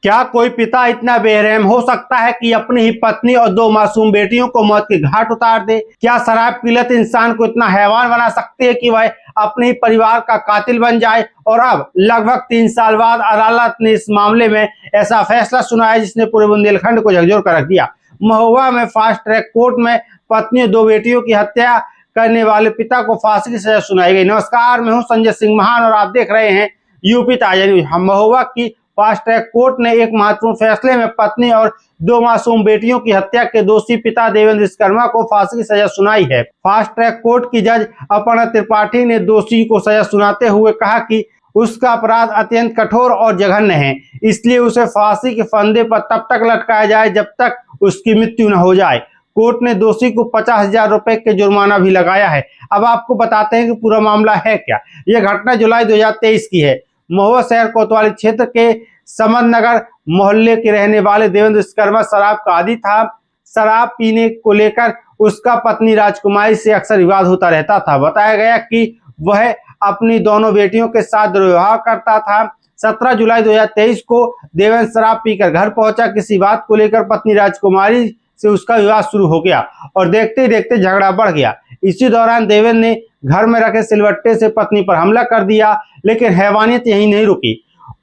क्या कोई पिता इतना बेरहम हो सकता है कि अपनी ही पत्नी और दो मासूम बेटियों को मौत के घाट उतार दे? क्या शराब की लत इंसान को इतना हैवान बना सकती है कि वह अपने ही परिवार का कातिल बन जाए? और अब लगभग 3 साल बाद अदालत ने इस मामले में ऐसा फैसला सुनाया जिसने पूरे बुंदेलखंड को झकझोर कर रख दिया। महुआ में फास्ट ट्रैक कोर्ट में पत्नी और दो बेटियों की हत्या करने वाले पिता को फांसी की सजा सुनाई गई। नमस्कार, मैं हूं संजय सिंह महान और आप देख रहे हैं यूपी ताजा न्यूज। महुआ की फास्ट ट्रैक कोर्ट ने एक महत्वपूर्ण फैसले में पत्नी और दो मासूम बेटियों की हत्या के दोषी पिता देवेंद्र विश्वकर्मा को फांसी की सजा सुनाई है। फास्ट ट्रैक कोर्ट की जज अपर्णा त्रिपाठी ने दोषी को सजा सुनाते हुए कहा कि उसका अपराध अत्यंत कठोर और जघन्य है, इसलिए उसे फांसी के फंदे पर तब तक लटकाया जाए जब तक उसकी मृत्यु न हो जाए। कोर्ट ने दोषी को 50,000 रुपए के जुर्माना भी लगाया है। अब आपको बताते हैं कि पूरा मामला है क्या। यह घटना जुलाई 2023 की है। महुआ शहर कोतवाली क्षेत्र के समद नगर मोहल्ले के रहने वाले देवेंद्र विश्वकर्मा शराब का आदी था। शराब पीने को लेकर उसका पत्नी राजकुमारी से अक्सर विवाद होता रहता था। बताया गया कि वह अपनी दोनों बेटियों के साथ दुर्व्यवहार करता था। 17 जुलाई 2023 को देवेंद्र शराब पीकर घर पहुंचा। किसी बात को लेकर पत्नी राजकुमारी से उसका विवाद शुरू हो गया और देखते ही देखते झगड़ा बढ़ गया। इसी दौरान देवेंद्र ने घर में रखे सिलवट्टे से पत्नी पर हमला कर दिया, लेकिन हैवानियत यहीं नहीं रुकी।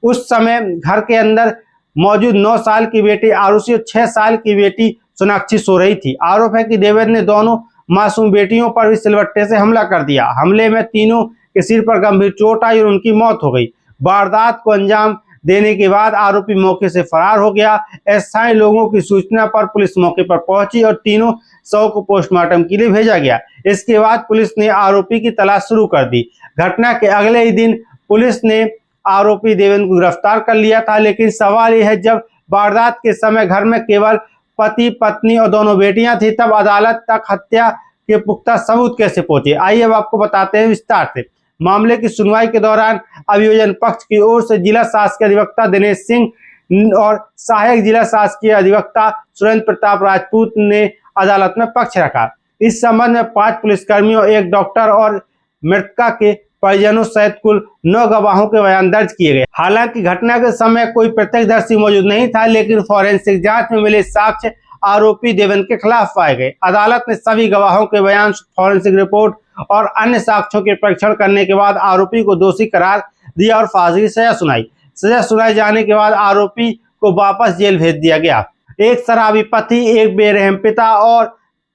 उस समय घर के अंदर मौजूद 9 साल की बेटी आरुषि और 6 साल की बेटी सोनाक्षी सो रही थी। आरोप है कि देवेंद्र ने दोनों मासूम बेटियों पर भी सिलवट्टे से हमला कर दिया। हमले में तीनों के सिर पर गंभीर चोट आई और उनकी मौत हो गई। वारदात को अंजाम देने के बाद आरोपी मौके से फरार हो गया। स्थानीय लोगों की सूचना पर पुलिस मौके पर पहुंची और तीनों शव को पोस्टमार्टम के लिए भेजा गया। इसके बाद पुलिस ने आरोपी की तलाश शुरू कर दी। घटना के अगले ही दिन पुलिस ने आरोपी देवेंद्र को गिरफ्तार कर लिया था, लेकिन सवाल यह है, जब वारदात के समय घर में केवल पति पत्नी और दोनों बेटियां थी, तब अदालत तक हत्या के पुख्ता सबूत कैसे पहुंचे? आइए अब आपको बताते हैं विस्तार से। मामले की सुनवाई के दौरान अभियोजन पक्ष की ओर से जिला शासकीय अधिवक्ता दिनेश सिंह और सहायक जिला शासकीय अधिवक्ता सुरेंद्र प्रताप राजपूत ने अदालत में पक्ष रखा। इस संबंध में 5 पुलिसकर्मियों, 1 डॉक्टर और मृतका के परिजनों सहित कुल 9 गवाहों के बयान दर्ज किए गए। हालांकि घटना के समय कोई प्रत्यक्षदर्शी मौजूद नहीं था, लेकिन फॉरेंसिक जांच में मिले साक्ष्य आरोपी देवेंद्र के खिलाफ पाए गए। अदालत ने सभी गवाहों के बयान, फॉरेंसिक रिपोर्ट और अन्य साक्ष्यों के परीक्षण करने के बाद आरोपी को दोषी करार दिया और फांसी की सजा सुनाई। सजा सुनाए जाने के बाद आरोपी को वापस जेल भेज दिया गया। एक शराबी पति, एक बेरहम पिता और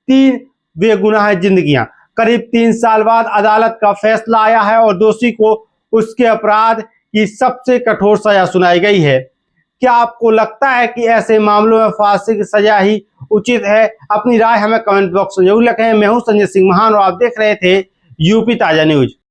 3 बेगुनाह जिंदगियां। करीब 3 साल बाद अदालत का फैसला आया है और दोषी को उसके अपराध की सबसे कठोर सजा सुनाई गई है। क्या आपको लगता है कि ऐसे मामलों में फांसी की सजा ही उचित है? अपनी राय हमें कमेंट बॉक्स में जरूर लिखें। मैं हूं संजय सिंह महान और आप देख रहे थे यूपी ताजा न्यूज।